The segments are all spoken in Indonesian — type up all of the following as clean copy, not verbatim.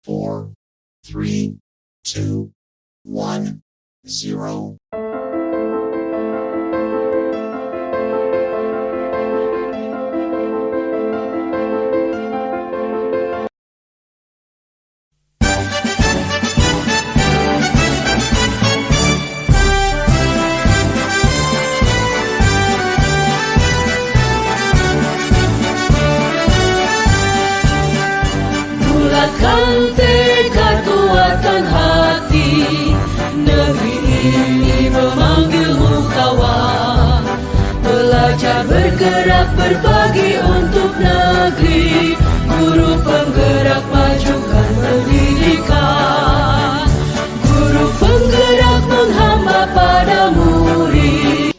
four, three, two, one, zero. Bulatkan tekad kuatkan hati, negeri ini memanggilmu kawan. Belajar bergerak berbagi untuk negeri, guru penggerak majukan pendidikan, guru penggerak menghamba pada murid.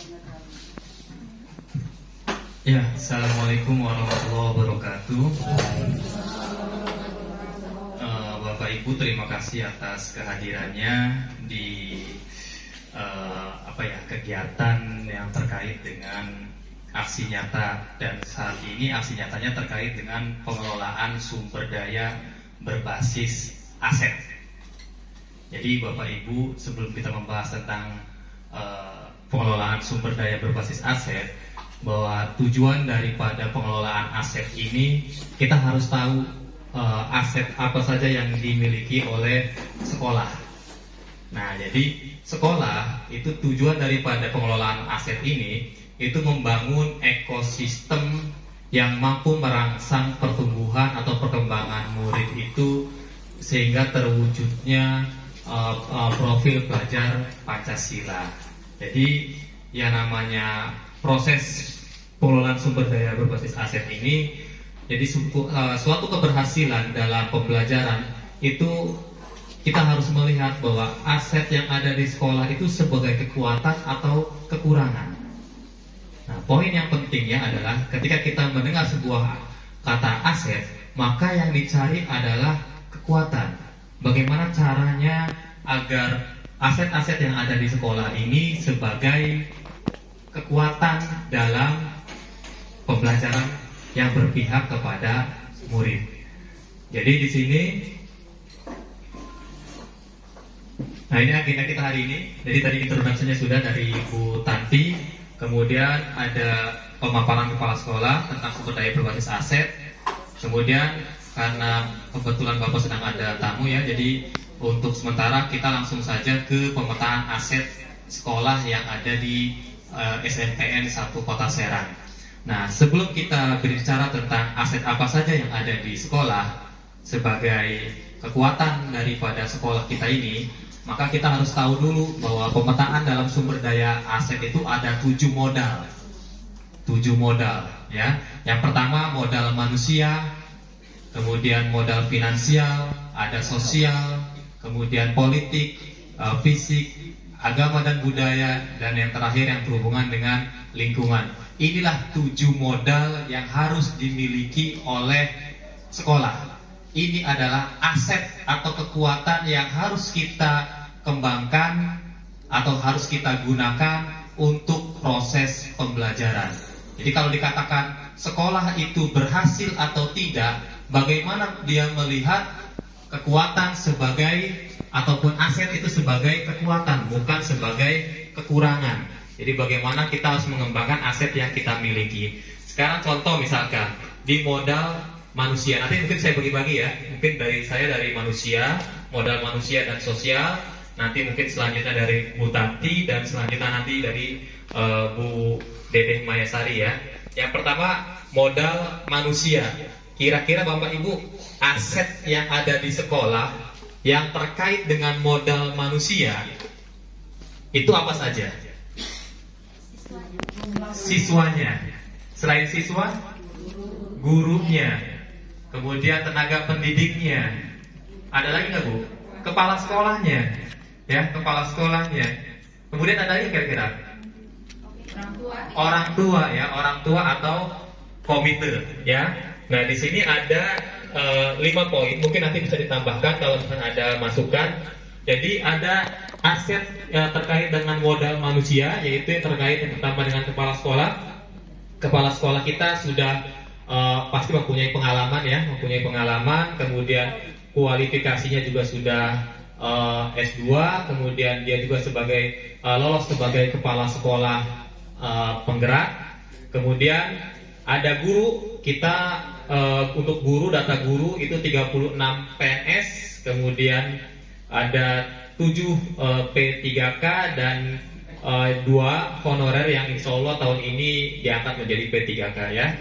Ya, Assalamualaikum warahmatullahi wabarakatuh. Bapak Ibu, terima kasih atas kehadirannya di kegiatan yang terkait dengan aksi nyata, dan saat ini aksi nyatanya terkait dengan pengelolaan sumber daya berbasis aset. Jadi Bapak Ibu, sebelum kita membahas tentang pengelolaan sumber daya berbasis aset, bahwa tujuan daripada pengelolaan aset ini kita harus tahu aset apa saja yang dimiliki oleh sekolah. Nah, jadi sekolah itu tujuan daripada pengelolaan aset ini itu membangun ekosistem yang mampu merangsang pertumbuhan atau perkembangan murid itu sehingga terwujudnya profil pelajar Pancasila. Jadi yang namanya proses pengelolaan sumber daya berbasis aset ini, jadi suatu keberhasilan dalam pembelajaran itu kita harus melihat bahwa aset yang ada di sekolah itu sebagai kekuatan atau kekurangan. Nah, poin yang pentingnya adalah ketika kita mendengar sebuah kata aset, maka yang dicari adalah kekuatan. Bagaimana caranya agar aset-aset yang ada di sekolah ini sebagai kekuatan dalam pembelajaran yang berpihak kepada murid. Jadi di sini, nah ini agenda kita hari ini. Jadi tadi introduksinya sudah dari Ibu Tanti, kemudian ada pemaparan kepala sekolah tentang sumber daya berbasis aset. Kemudian karena kebetulan Bapak sedang ada tamu ya, jadi untuk sementara kita langsung saja ke pemetaan aset sekolah yang ada di SMPN 1 Kota Serang. Nah, sebelum kita berbicara tentang aset apa saja yang ada di sekolah sebagai kekuatan daripada sekolah kita ini, maka kita harus tahu dulu bahwa pemetaan dalam sumber daya aset itu ada 7 modal. 7 modal ya. Yang pertama modal manusia, kemudian modal finansial, ada sosial, kemudian politik, fisik, agama dan budaya, dan yang terakhir yang berhubungan dengan lingkungan. Inilah 7 modal yang harus dimiliki oleh sekolah. Ini adalah aset atau kekuatan yang harus kita kembangkan atau harus kita gunakan untuk proses pembelajaran. Jadi kalau dikatakan sekolah itu berhasil atau tidak, bagaimana dia melihat kekuatan sebagai ataupun aset itu sebagai kekuatan, bukan sebagai kekurangan. Jadi bagaimana kita harus mengembangkan aset yang kita miliki. Sekarang contoh misalkan di modal manusia. Nanti mungkin saya bagi-bagi ya. Mungkin dari manusia, modal manusia dan sosial. Nanti mungkin selanjutnya dari Bu Tanti, dan selanjutnya nanti dari Bu Dedeh Mayasari ya. Yang pertama modal manusia. Kira-kira Bapak Ibu, aset yang ada di sekolah yang terkait dengan modal manusia itu apa saja? Siswanya. Selain siswa, gurunya, kemudian tenaga pendidiknya. Ada lagi nggak Bu? Kepala sekolahnya, ya, kepala sekolahnya. Kemudian ada lagi kira-kira? Orang tua ya, orang tua atau komite, ya. Nah di sini ada 5 poin, mungkin nanti bisa ditambahkan kalau misalnya ada masukan. Jadi ada aset terkait dengan modal manusia, yaitu yang terkait yang pertama dengan kepala sekolah. Kepala sekolah kita sudah pasti mempunyai pengalaman ya, kemudian kualifikasinya juga sudah S2, kemudian dia juga lolos sebagai kepala sekolah penggerak. Kemudian ada guru, kita untuk guru, data guru itu 36 PNS, kemudian ada 7 P3K dan 2 honorer yang insya Allah tahun ini diangkat menjadi P3K ya.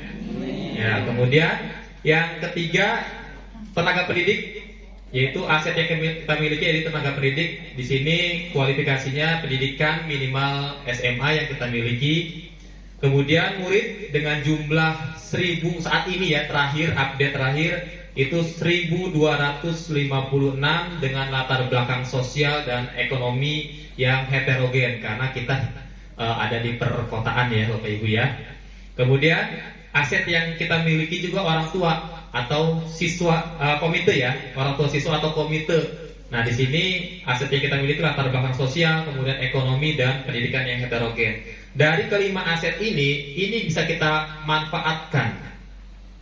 Ya, kemudian yang ketiga tenaga pendidik, yaitu aset yang kita miliki yaitu tenaga pendidik. Di sini kualifikasinya pendidikan minimal SMA yang kita miliki. Kemudian murid dengan jumlah 1000 saat ini ya, update terakhir itu 1256 dengan latar belakang sosial dan ekonomi yang heterogen karena kita ada di perkotaan ya Bapak Ibu ya. Kemudian aset yang kita miliki juga orang tua atau siswa komite ya, orang tua siswa atau komite. Nah, di sini aset yang kita miliki latar belakang sosial, kemudian ekonomi dan pendidikan yang heterogen. Dari kelima aset ini bisa kita manfaatkan.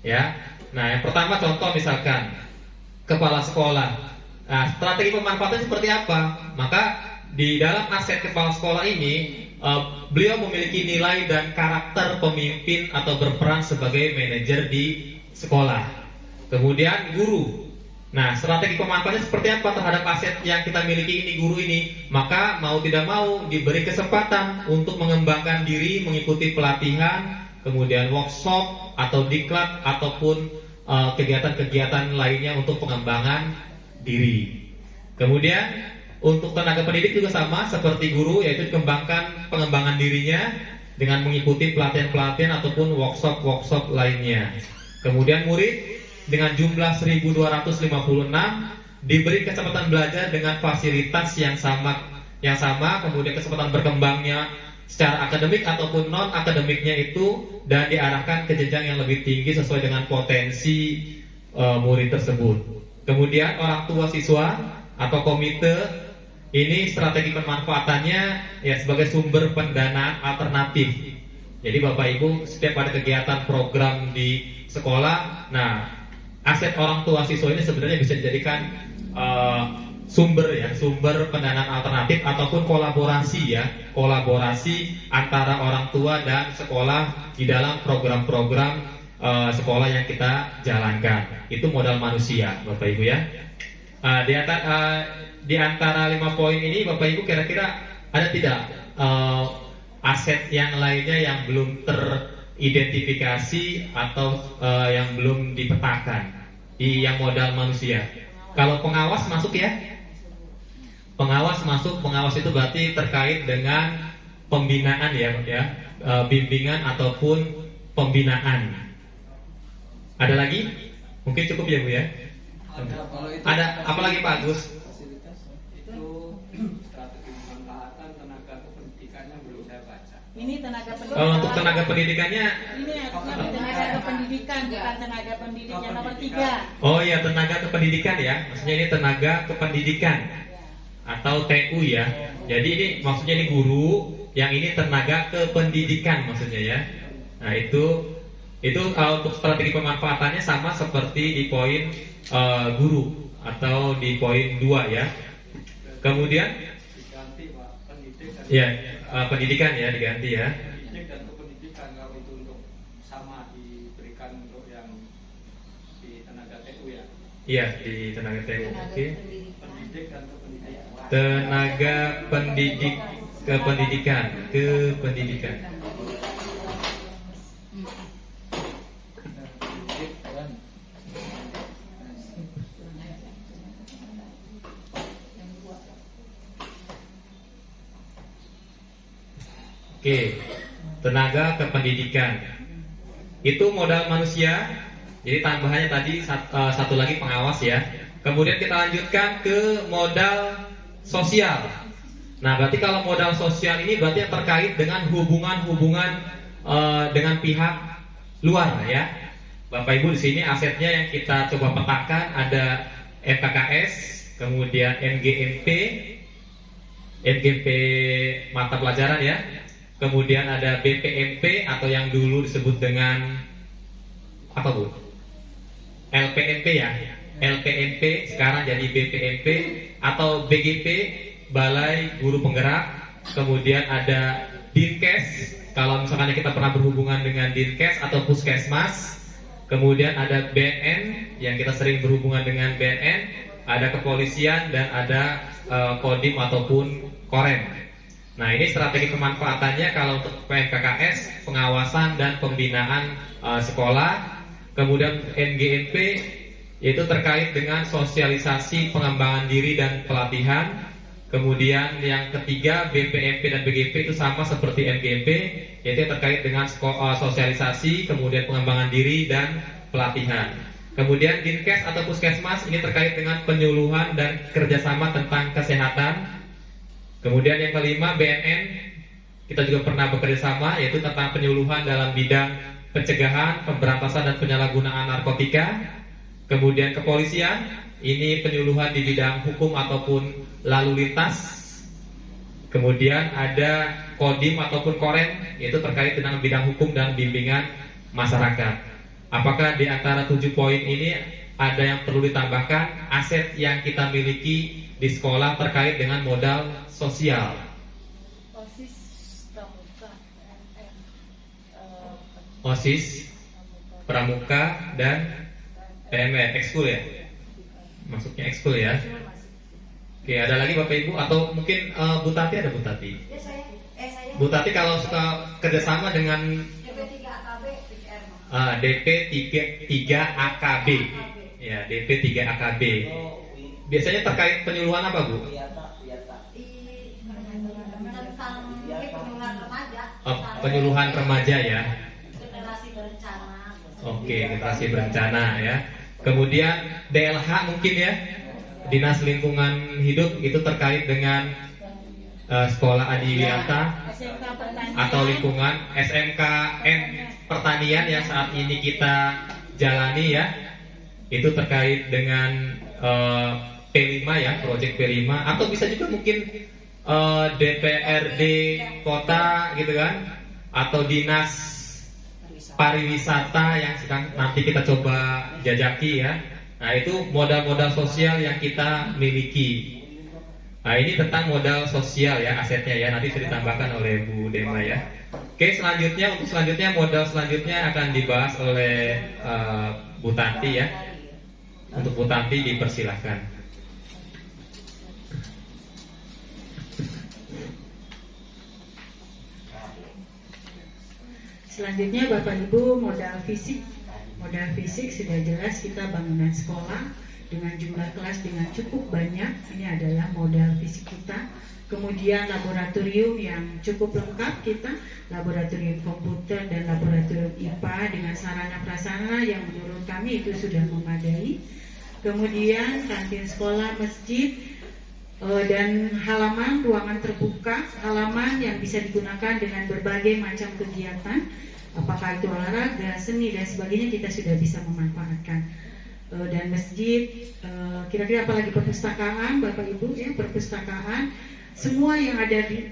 Ya. Nah, yang pertama contoh misalkan kepala sekolah. Nah, strategi pemanfaatannya seperti apa? Maka di dalam aset kepala sekolah ini beliau memiliki nilai dan karakter pemimpin atau berperan sebagai manajer di sekolah. Kemudian guru. Nah, strategi pemanfaatannya seperti apa terhadap aset yang kita miliki ini, guru ini? Maka mau tidak mau diberi kesempatan untuk mengembangkan diri, mengikuti pelatihan, kemudian workshop atau diklat ataupun kegiatan-kegiatan lainnya untuk pengembangan diri. Kemudian untuk tenaga pendidik juga sama seperti guru, yaitu dikembangkan pengembangan dirinya dengan mengikuti pelatihan-pelatihan ataupun workshop-workshop lainnya. Kemudian murid dengan jumlah 1256 diberi kesempatan belajar dengan fasilitas yang sama, kemudian kesempatan berkembangnya secara akademik ataupun non akademiknya itu dan diarahkan ke jenjang yang lebih tinggi sesuai dengan potensi murid tersebut. Kemudian orang tua siswa atau komite ini strategi pemanfaatannya ya sebagai sumber pendanaan alternatif. Jadi Bapak Ibu setiap ada kegiatan program di sekolah, nah aset orang tua siswa ini sebenarnya bisa dijadikan sumber pendanaan alternatif ataupun kolaborasi antara orang tua dan sekolah di dalam program-program sekolah yang kita jalankan. Itu modal manusia, Bapak Ibu ya. Di antara 5 poin ini, Bapak Ibu kira-kira ada tidak aset yang lainnya yang belum teridentifikasi atau yang belum dipetakan di yang modal manusia? Kalau pengawas masuk ya? Pengawas masuk. Pengawas itu berarti terkait dengan pembinaan ya, bimbingan ataupun pembinaan. Ada lagi? Mungkin cukup ya Bu ya? Ada apa lagi Pak Agus? Itu strategi pemanfaatan tenaga kependidikannya belum saya baca. Ini tenaga pendidikan. Untuk tenaga pendidikannya? Ini tenaga kependidikan, bukan tenaga pendidik yang nomor 3. Oh iya, tenaga kependidikan ya. Maksudnya ini tenaga kependidikan atau TU ya. Jadi ini maksudnya ini guru, yang ini tenaga kependidikan maksudnya ya. Nah itu untuk strategi pemanfaatannya sama seperti di poin guru atau di poin 2 ya. Kemudian Diganti Pak, pendidik dan ya pendidikan ya diganti ya. pendidik dan kependidikan, kalau itu untuk sama diberikan untuk yang di tenaga TU ya. Iya di tenaga TU. Oke. Pendidik dan kependidikan. Tenaga pendidik kependidikan. Oke, tenaga kependidikan itu modal manusia. Jadi tambahannya tadi satu lagi pengawas ya. Kemudian kita lanjutkan ke modal sosial. Nah, berarti kalau modal sosial ini berarti yang terkait dengan hubungan-hubungan dengan pihak luar ya. Bapak Ibu di sini asetnya yang kita coba petakan ada MKKS, kemudian NGP mata pelajaran ya. Kemudian ada BPMP atau yang dulu disebut dengan apa Bu? LPMP ya. LPMP sekarang jadi BPMP atau BGP, Balai Guru Penggerak. Kemudian ada Dinkes, kalau misalkan kita pernah berhubungan dengan Dinkes atau Puskesmas. Kemudian ada BNN yang kita sering berhubungan dengan BNN, ada kepolisian dan ada Kodim ataupun Korem. Nah, ini strategi pemanfaatannya kalau untuk PMKKS, pengawasan dan pembinaan sekolah. Kemudian NGNP yaitu terkait dengan sosialisasi pengembangan diri dan pelatihan. Kemudian yang ketiga BPMP dan BGP itu sama seperti NGNP, yaitu terkait dengan sosialisasi, kemudian pengembangan diri dan pelatihan. Kemudian Dinkes atau Puskesmas ini terkait dengan penyuluhan dan kerjasama tentang kesehatan. Kemudian yang kelima BNN, kita juga pernah bekerja sama, yaitu tentang penyuluhan dalam bidang pencegahan, pemberantasan dan penyalahgunaan narkotika. Kemudian kepolisian, ini penyuluhan di bidang hukum ataupun lalu lintas. Kemudian ada Kodim ataupun Korem, yaitu terkait dengan bidang hukum dan bimbingan masyarakat. Apakah di antara 7 poin ini ada yang perlu ditambahkan aset yang kita miliki di sekolah terkait dengan modal sosial? OSIS, pramuka, OSIS, pramuka dan PMR, ekskul ya? Masuknya ekskul ya? Oke, ada lagi Bapak Ibu atau mungkin Bu Tati, ada Bu Tati? Ya, saya. Bu Tati kalau suka kerjasama dengan DP3AKB PCR. DP3 AKB, ya DP3 AKB. Biasanya terkait penyuluhan apa Bu? Tentang penyuluhan remaja. Penyuluhan remaja ya. Generasi berencana. Oke, generasi berencana ya. Kemudian DLH mungkin ya, Dinas Lingkungan Hidup, itu terkait dengan Sekolah Adiwiyata SMK Pertanian atau lingkungan SMKN Pertanian yang saat ini kita jalani ya. Itu terkait dengan P5 ya, proyek P5, atau bisa juga mungkin DPRD kota gitu kan, atau Dinas Pariwisata yang sedang nanti kita coba jajaki ya. Nah, itu modal-modal sosial yang kita miliki. Nah, ini tentang modal sosial ya, asetnya ya, nanti bisa ditambahkan oleh Bu Dema ya. Oke, untuk selanjutnya modal selanjutnya akan dibahas oleh Bu Tanti ya. Untuk Bu Tanti dipersilahkan. Selanjutnya Bapak Ibu, modal fisik. Modal fisik sudah jelas, kita bangunan sekolah dengan jumlah kelas dengan cukup banyak. Ini adalah modal fisik kita. Kemudian laboratorium yang cukup lengkap kita, laboratorium komputer dan laboratorium IPA dengan sarana prasarana yang menurut kami itu sudah memadai. Kemudian kantin sekolah, masjid, dan halaman ruangan terbuka, halaman yang bisa digunakan dengan berbagai macam kegiatan, apakah itu olahraga, seni dan sebagainya, kita sudah bisa memanfaatkan. Dan masjid, kira-kira apalagi perpustakaan, Bapak Ibu ya, perpustakaan, semua yang ada di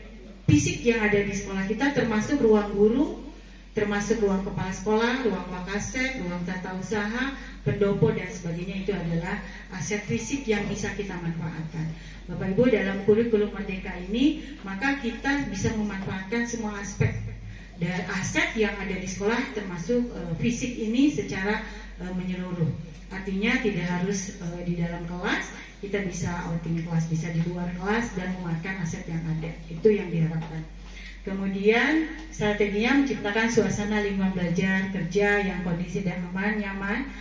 fisik yang ada di sekolah kita, termasuk ruang guru, termasuk ruang kepala sekolah, ruang wakasek, ruang tata usaha, pendopo dan sebagainya, itu adalah aset fisik yang bisa kita manfaatkan. Bapak Ibu, dalam kurikulum Merdeka ini, maka kita bisa memanfaatkan semua aspek dan aset yang ada di sekolah, termasuk fisik ini secara menyeluruh. Artinya tidak harus di dalam kelas, kita bisa outing kelas, bisa di luar kelas dan memanfaatkan aset yang ada. Itu yang diharapkan. Kemudian strateginya menciptakan suasana lingkungan belajar kerja yang kondisi dan aman, nyaman.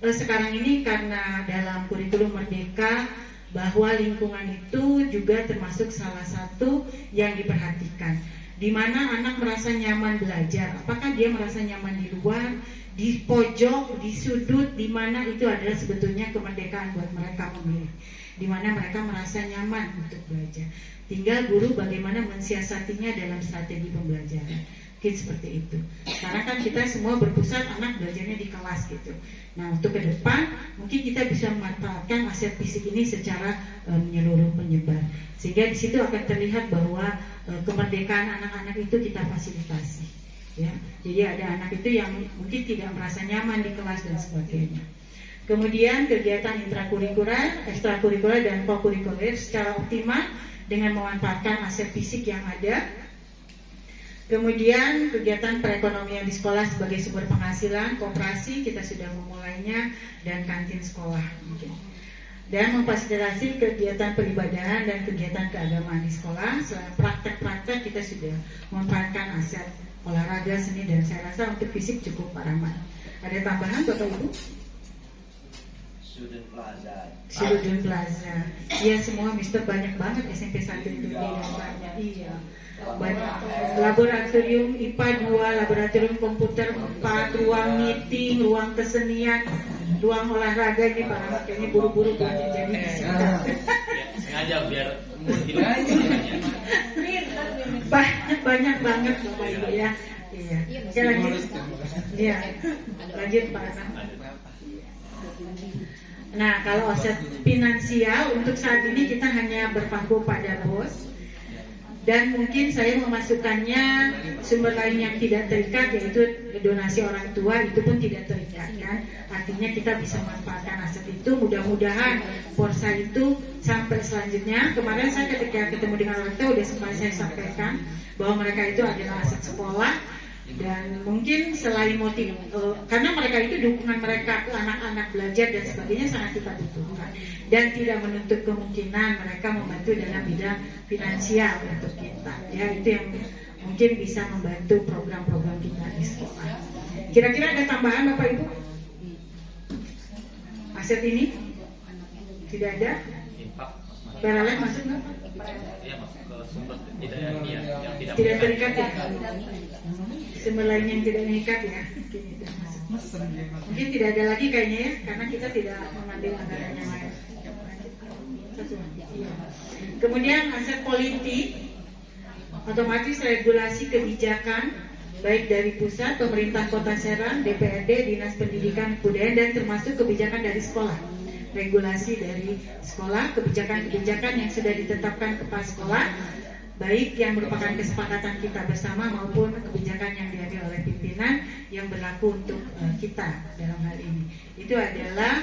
Sekarang ini karena dalam kurikulum Merdeka bahwa lingkungan itu juga termasuk salah satu yang diperhatikan, di mana anak merasa nyaman belajar. Apakah dia merasa nyaman di luar, di pojok, di sudut, di mana, itu adalah sebetulnya kemerdekaan buat mereka memilih, di mana mereka merasa nyaman untuk belajar. Tinggal guru bagaimana mensiasatinya dalam strategi pembelajaran. Mungkin seperti itu. Karena kan kita semua berpusat anak belajarnya di kelas gitu. Nah, untuk ke depan mungkin kita bisa memanfaatkan aset fisik ini secara menyeluruh, penyebar. Sehingga di situ akan terlihat bahwa kemerdekaan anak-anak itu kita fasilitasi. Ya. Jadi ada anak itu yang mungkin tidak merasa nyaman di kelas dan sebagainya. Kemudian kegiatan intrakurikuler, ekstrakurikuler, dan kokurikuler secara optimal dengan memanfaatkan aset fisik yang ada. Kemudian kegiatan perekonomian di sekolah sebagai sumber penghasilan, koperasi kita sudah memulainya, dan kantin sekolah mungkin. Dan memfasilitasi kegiatan peribadahan dan kegiatan keagamaan di sekolah. Selain praktek-praktek kita sudah memanfaatkan aset olahraga, seni, dan saya rasa untuk fisik cukup Pak Rahmat. Ada tambahan Bapak Ibu? Student Plaza. Student Plaza. Iya semua Mister banyak banget SMP 1 itu dan banyak. Iya. Banyak. Laboratorium IPA 2, laboratorium komputer 4, ruang meeting, ruang kesenian, ruang olahraga ini Pak Rahmat kayaknya buru-buru banyak jadi disita. Sengaja biar mood hidup. Banyak banget Bapak Ibu ya. Iya. Saya lanjut. Iya. Lanjut Pak Rahmat. Nah, kalau aset finansial untuk saat ini kita hanya berpaku pada BOS, dan mungkin saya memasukkannya sumber lain yang tidak terikat, yaitu donasi orang tua, itu pun tidak terikat kan. Artinya kita bisa manfaatkan aset itu. Mudah-mudahan Porsa itu sampai selanjutnya. Kemarin saya ketika ketemu dengan orang tua sudah sempat saya sampaikan bahwa mereka itu adalah aset sekolah. Dan mungkin selain motif, karena mereka itu dukungan mereka anak-anak belajar dan sebagainya sangat kita butuhkan, dan tidak menutup kemungkinan mereka membantu dalam bidang finansial untuk kita. Ya, itu yang mungkin bisa membantu program-program kita di sekolah. Kira-kira ada tambahan Bapak Ibu? Aset ini tidak ada? Baralek masuk nggak? Iya, masuk ke sumber yang tidak Tidak terikat ya? Sumber lain yang tidak mengikat ya? Mungkin tidak ada lagi kayaknya ya, karena kita tidak mengambil anggaran yang lain. Kemudian aset politik, otomatis regulasi kebijakan baik dari pusat, pemerintah Kota Serang, DPRD, Dinas Pendidikan Kebudayaan, dan termasuk kebijakan dari sekolah. Regulasi dari sekolah, kebijakan-kebijakan yang sudah ditetapkan kepala sekolah, baik yang merupakan kesepakatan kita bersama maupun kebijakan yang diambil oleh pimpinan yang berlaku untuk kita dalam hal ini. Itu adalah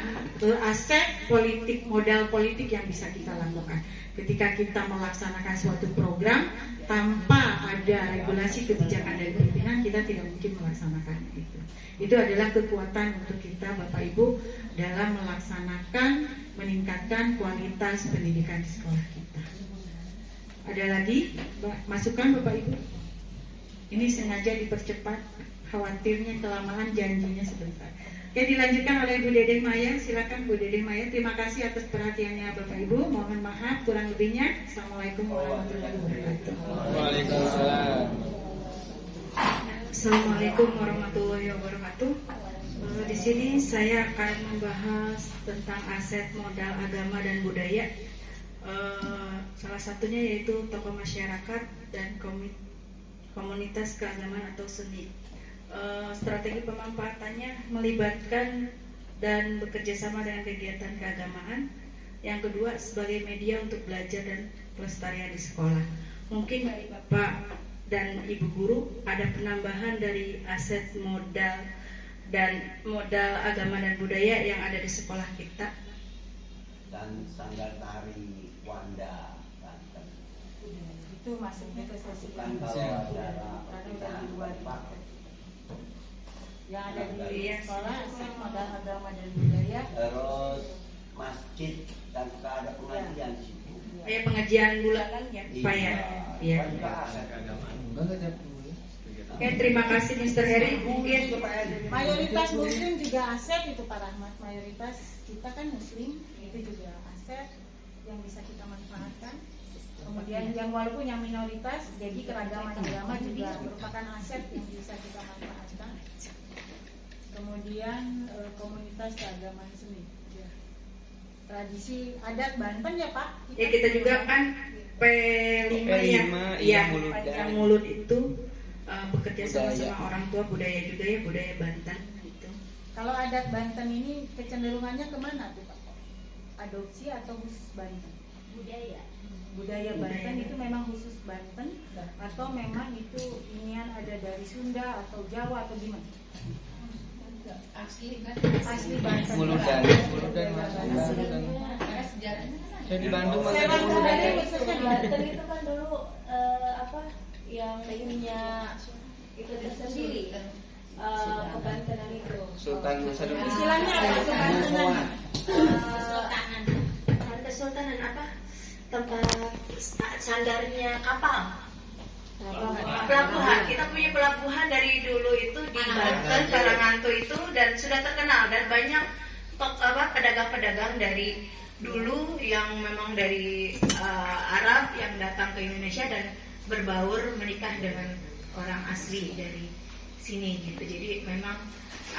aset politik, modal politik yang bisa kita lakukan. Ketika kita melaksanakan suatu program tanpa ada regulasi kebijakan dari pimpinan, kita tidak mungkin melaksanakan itu. Itu adalah kekuatan untuk kita Bapak Ibu dalam melaksanakan, meningkatkan kualitas pendidikan di sekolah kita. Ada lagi masukan Bapak Ibu? Ini sengaja dipercepat, khawatirnya kelamaan, janjinya sebentar. Oke, dilanjutkan oleh Bu Dedeh Maya. Silakan Bu Dedeh Maya. Terima kasih atas perhatiannya Bapak Ibu. Mohon maaf kurang lebihnya. Assalamualaikum warahmatullahi wabarakatuh. Waalaikumsalam. Assalamualaikum warahmatullahi wabarakatuh. Di sini saya akan membahas tentang aset modal agama dan budaya. Salah satunya yaitu tokoh masyarakat dan komunitas keagamaan atau seni. Strategi pemanfaatannya melibatkan dan bekerjasama dengan kegiatan keagamaan. Yang kedua, sebagai media untuk belajar dan pelestarian di sekolah. Mungkin dari Bapak dan Ibu Guru ada penambahan dari aset modal agama dan budaya yang ada di sekolah kita. Dan sanggar tari Wanda Banten. Itu masuknya ke sesi Kan kalau acara pernikahan Bapak yang ada di sekolah, aset modal agama dan budaya. terus masjid dan suka ada pengajian di situ. Kayak pengajian bulanan ya, Pak ya. Iya. Oke, terima kasih Mr. Heri. Mungkin Mayoritas Muslim juga aset itu Pak Rahmat. Mayoritas kita kan Muslim, itu juga aset yang bisa kita manfaatkan. Kemudian yang walaupun yang minoritas, jadi keragaman agama juga merupakan aset yang bisa kita manfaatkan. Kemudian komunitas keagamaan seni. Ya. Tradisi adat Banten ya Pak. ya kita juga kan P5 ya, yang mulut itu bekerja sama orang tua budaya juga ya, budaya Banten gitu. Kalau adat Banten ini kecenderungannya kemana tuh Pak? Adopsi atau khusus Banten? Budaya Banten itu memang khusus Banten atau memang itu inian ada dari Sunda atau Jawa atau gimana? Asli kan? Asli Banten. Muludan Mas. Karena sejarahnya kan ada. Saya di Bandung Saya malah Banten Muludan. aja khususnya di Banten itu kan dulu apa yang punya itu tersendiri kebantenan itu. Sultan masa dulu. Istilahnya apa? Kebantenan. Kesultanan apa? Tempat sandarnya kapal. Pelabuhan, kita punya pelabuhan dari dulu itu di Banten, Karanganto itu, dan sudah terkenal dan banyak pedagang-pedagang dari dulu yang memang dari Arab yang datang ke Indonesia dan berbaur menikah dengan orang asli dari sini gitu. Jadi memang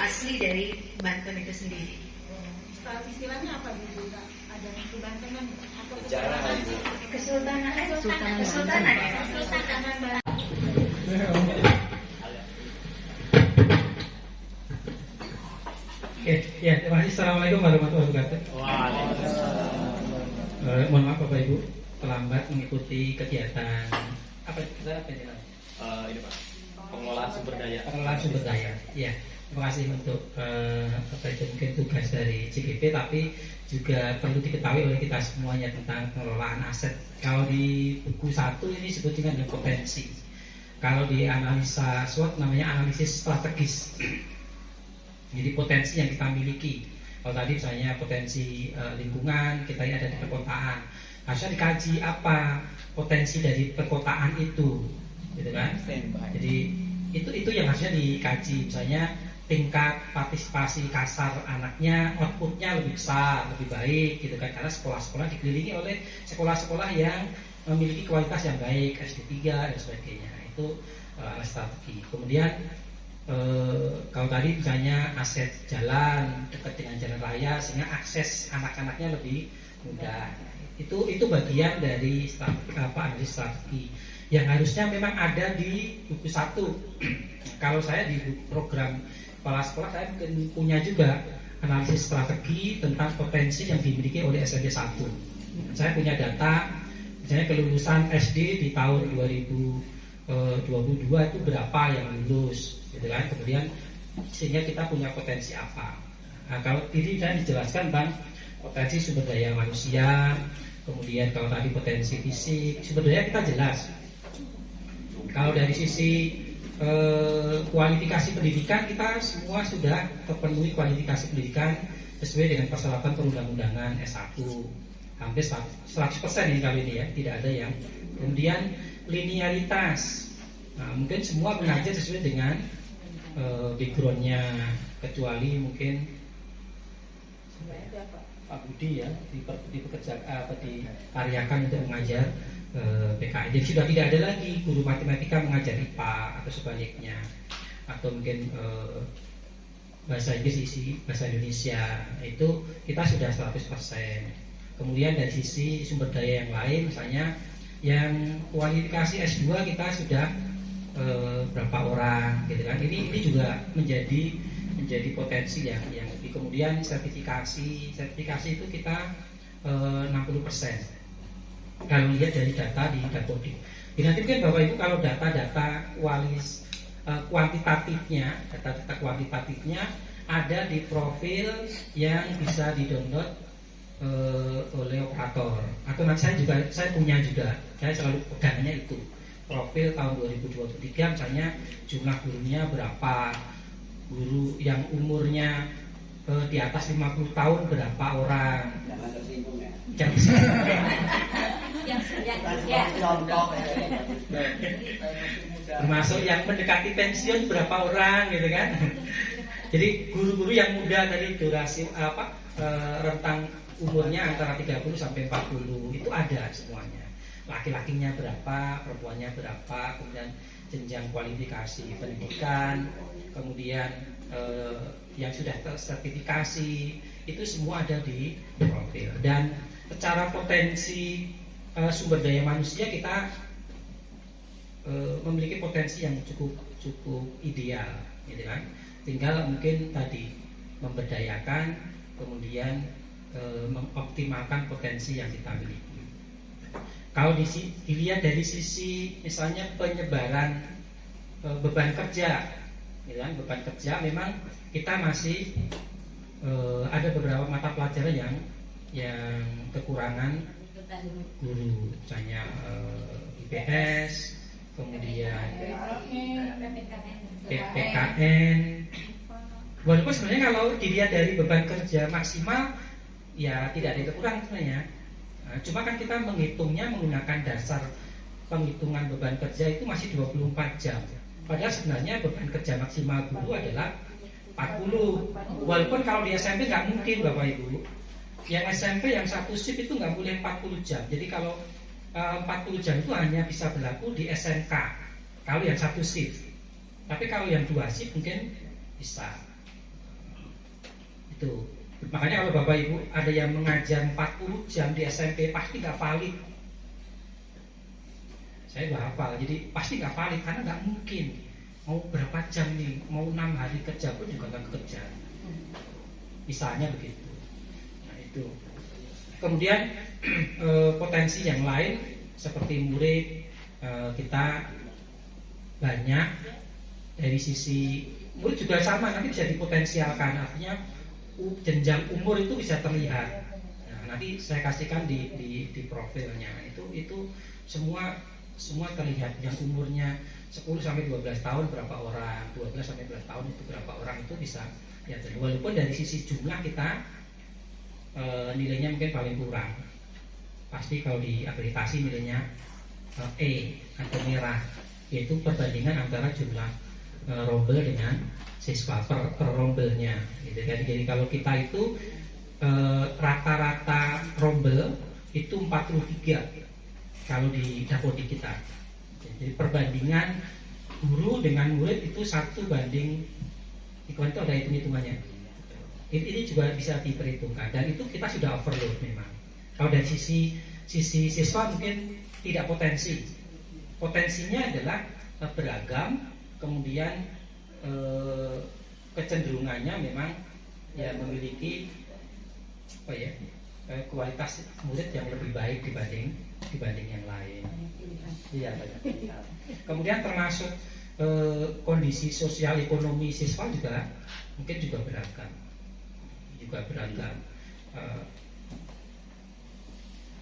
asli dari Banten itu sendiri. Istilahnya apa dulu Kak? Ada kebantenan atau Jarang, kesultanan? Kesultanan ya. Oke, ya, terima kasih. Assalamualaikum warahmatullahi wabarakatuh. Mohon maaf Bapak Ibu terlambat mengikuti kegiatan apa ini Ini Pak, pengelolaan sumber daya. pengelolaan sumber daya. Ya, terima kasih untuk apa itu mungkin tugas dari CGP, tapi juga perlu diketahui oleh kita semuanya tentang pengelolaan aset. Kalau di buku 1 ini disebut dengan potensi. Kalau di analisa SWOT namanya analisis strategis. Jadi potensi yang kita miliki. Kalau tadi misalnya potensi lingkungan, kita ini ada di perkotaan. Harusnya dikaji apa potensi dari perkotaan itu, gitu kan? Jadi itu yang harusnya dikaji. Misalnya tingkat partisipasi kasar anaknya, outputnya lebih besar, lebih baik, gitu kan? Karena sekolah-sekolah dikelilingi oleh sekolah-sekolah yang memiliki kualitas yang baik, SD 3 dan sebagainya. Itu strategi. Kemudian kalau tadi misalnya aset jalan dekat dengan jalan raya sehingga akses anak-anaknya lebih mudah. Itu bagian dari analisis strategi yang harusnya memang ada di buku 1. Kalau saya di program kepala sekolah saya mungkin punya juga analisis strategi tentang potensi yang dimiliki oleh SMP 1. Saya punya data misalnya kelulusan SD di tahun 2022 itu berapa yang lulus, gitu kan? Kemudian sehingga kita punya potensi apa. Nah, kalau ini saya dijelaskan tentang potensi sumber daya manusia, kemudian kalau tadi potensi fisik, sumber daya kita jelas. Kalau dari sisi kualifikasi pendidikan kita semua sudah terpenuhi kualifikasi pendidikan sesuai dengan persyaratan perundang-undangan S1 hampir 100% ini kali ini ya, tidak ada yang. Kemudian linearitas, nah, mungkin semua mengajar sesuai dengan backgroundnya, kecuali mungkin Pak Budi ya dikaryakan untuk mengajar PKN. Jadi sudah tidak ada lagi guru matematika mengajar IPA atau sebaliknya, atau mungkin bahasa Inggris isi bahasa Indonesia, itu kita sudah 100%. Kemudian dari sisi sumber daya yang lain, misalnya yang kualifikasi S2 kita sudah berapa orang, gitu kan? Ini juga menjadi potensi yang lebih. Kemudian sertifikasi itu kita 60%. Kalau lihat dari data di Dapodik. Nanti mungkin Bapak Ibu kalau data-data kuantitatifnya, data-data kuantitatifnya ada di profil yang bisa di-download oleh operator. Atau nanti saya punya juga. Saya selalu pegangannya itu. Profil tahun 2023 misalnya jumlah gurunya berapa, guru yang umurnya di atas 50 tahun berapa orang. Jangan tersinggung ya. Contoh Termasuk yang mendekati pensiun berapa orang, gitu kan? Jadi guru-guru yang muda tadi durasi rentang umurnya antara 30 sampai 40 itu ada semuanya. Laki-lakinya berapa, perempuannya berapa, kemudian jenjang kualifikasi pendidikan, kemudian yang sudah tersertifikasi, itu semua ada di profil. Dan secara potensi sumber daya manusia kita memiliki potensi yang cukup ideal, gitu kan? Tinggal mungkin tadi memberdayakan, kemudian mengoptimalkan potensi yang kita miliki. Kalau dilihat dari sisi misalnya penyebaran beban kerja, gitu kan, beban kerja memang kita masih ada beberapa mata pelajaran yang kekurangan guru, misalnya IPS, kemudian PPKN. Walaupun sebenarnya kalau dilihat dari beban kerja maksimal ya tidak ada kurang sebenarnya. Nah, cuma kan kita menghitungnya menggunakan dasar penghitungan beban kerja itu masih 24 jam. Padahal sebenarnya beban kerja maksimal guru adalah 40. Walaupun kalau di SMP nggak mungkin Bapak Ibu. Yang SMP yang satu shift itu nggak boleh 40 jam. Jadi kalau 40 jam itu hanya bisa berlaku di SMK kalau yang satu shift. Tapi kalau yang 2 shift mungkin bisa. Itu. Makanya kalau Bapak Ibu ada yang mengajar 40 jam di SMP pasti nggak valid. Saya nggak hafal, jadi pasti nggak valid karena nggak mungkin. Mau berapa jam nih, mau 6 hari kerja pun juga nggak kerja. Misalnya begitu. Nah itu. Kemudian potensi yang lain seperti murid kita banyak dari sisi murid juga sama, nanti bisa dipotensialkan, artinya jenjang umur itu bisa terlihat. Nah, nanti saya kasihkan di profilnya itu semua terlihat. Yang umurnya 10 sampai 12 tahun berapa orang, 12 sampai 12 tahun itu berapa orang, itu bisa ya. Walaupun dari sisi jumlah kita nilainya mungkin paling kurang. Pasti kalau di akreditasi nilainya E atau merah, yaitu perbandingan antara jumlah rombel dengan siswa per rombelnya gitu kan. Jadi kalau kita itu rata-rata rombel itu 43 kalau di Dapodik kita. Jadi perbandingan guru dengan murid itu 1 banding, itu ada hitung-hitungannya. Ini juga bisa diperhitungkan dan itu kita sudah overload memang. Kalau dari sisi siswa mungkin tidak potensi. Potensinya adalah beragam, kemudian kecenderungannya memang ya memiliki kualitas murid yang lebih baik dibanding yang lain. Iya, kemudian termasuk kondisi sosial ekonomi siswa juga mungkin juga beragam.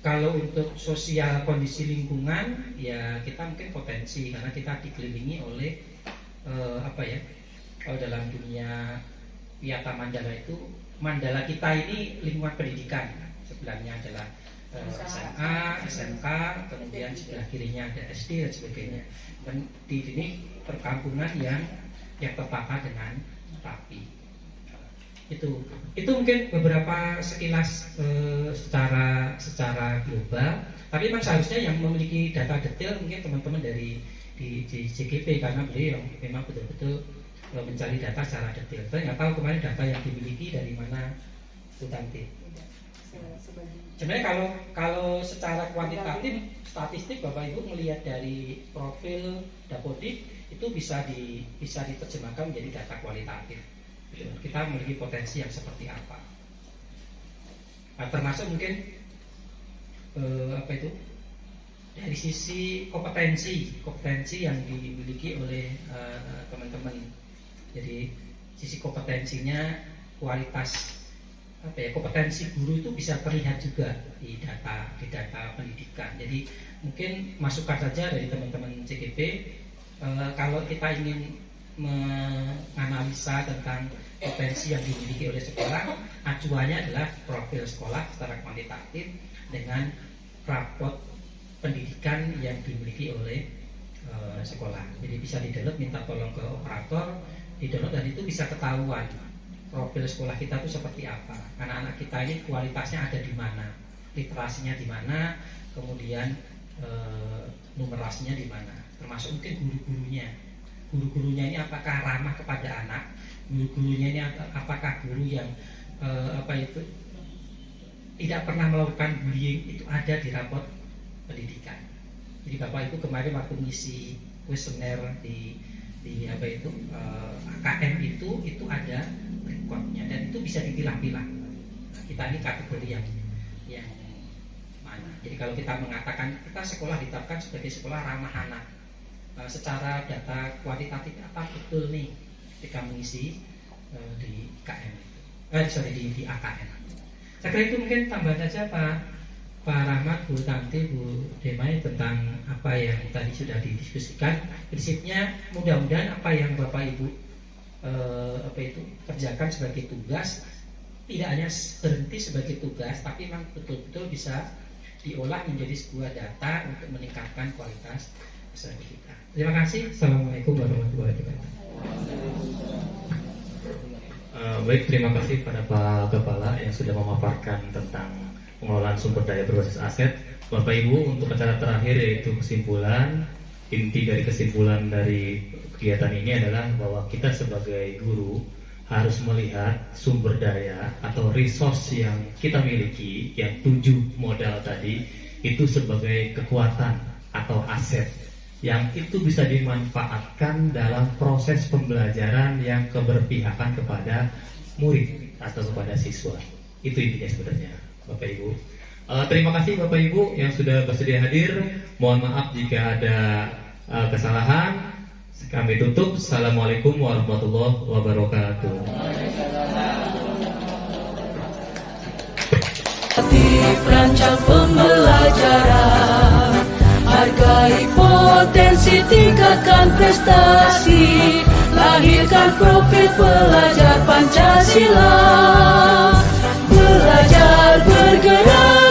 Kalau untuk sosial kondisi lingkungan ya kita mungkin potensi karena kita dikelilingi oleh kalau dalam dunia Wiyata Mandala itu, mandala kita ini lingkungan pendidikan. Sebelahnya adalah SMA, SMK, kemudian sebelah kirinya ada SD dan sebagainya. Dan di sini perkampungan yang tertata dengan rapi. Itu mungkin beberapa sekilas secara global. Tapi memang seharusnya yang memiliki data detail mungkin teman-teman di JGP, karena beliau yang memang betul-betul mencari data secara detail. Saya nggak tahu kemarin data yang dimiliki dari mana, Bu Tanti. Sebenarnya kalau secara kuantitatif statistik Bapak Ibu melihat dari profil Dapodik itu bisa diterjemahkan menjadi data kualitatif. Kita memiliki potensi yang seperti apa. Nah, termasuk mungkin dari sisi kompetensi yang dimiliki oleh teman-teman. Jadi sisi kompetensinya, kualitas kompetensi guru itu bisa terlihat juga di data pendidikan. Jadi mungkin masukan saja dari teman-teman CGP, kalau kita ingin menganalisa tentang potensi yang dimiliki oleh sekolah, acuannya adalah profil sekolah secara kuantitatif dengan rapot pendidikan yang dimiliki oleh sekolah. Jadi bisa di-download, minta tolong ke operator, di-download, dan itu bisa ketahuan profil sekolah kita itu seperti apa. Anak-anak kita ini kualitasnya ada di mana, literasinya di mana, kemudian numerasinya di mana, termasuk mungkin guru-gurunya. Guru-gurunya ini apakah ramah kepada anak? Guru-gurunya ini apakah guru yang tidak pernah melakukan bullying? Itu ada di rapot pendidikan. Jadi Bapak Ibu kemarin waktu ngisi kuesioner di AKM itu ada rekodnya dan itu bisa dipilah-pilah. Nah, kita ini kategori yang mana? Jadi kalau kita mengatakan kita sekolah ditetapkan sebagai sekolah ramah anak, secara data kuantitatif apa betul nih ketika mengisi di KM di AKM. Saya kira itu mungkin tambahan saja Pak Rahmat, Bu Tanti, Bu Demai tentang apa yang tadi sudah didiskusikan. Prinsipnya mudah-mudahan apa yang Bapak Ibu kerjakan sebagai tugas tidak hanya berhenti sebagai tugas, tapi memang betul-betul bisa diolah menjadi sebuah data untuk meningkatkan kualitas SDM kita. Terima kasih. Assalamualaikum warahmatullahi wabarakatuh. Baik, terima kasih pada Pak Kepala yang sudah memaparkan tentang pengelolaan sumber daya berbasis aset. Bapak Ibu, untuk acara terakhir yaitu kesimpulan, inti dari kesimpulan dari kegiatan ini adalah bahwa kita sebagai guru harus melihat sumber daya atau resource yang kita miliki, yang 7 modal tadi, itu sebagai kekuatan atau aset yang itu bisa dimanfaatkan dalam proses pembelajaran yang keberpihakan kepada murid atau kepada siswa. Itu intinya sebenarnya, Bapak Ibu. Terima kasih Bapak Ibu yang sudah bersedia hadir. Mohon maaf jika ada kesalahan. Kami tutup. Assalamualaikum warahmatullahi wabarakatuh. Rancang pembelajaran, hargai potensi, tingkatkan prestasi, lahirkan profil pelajar Pancasila, belajar bergerak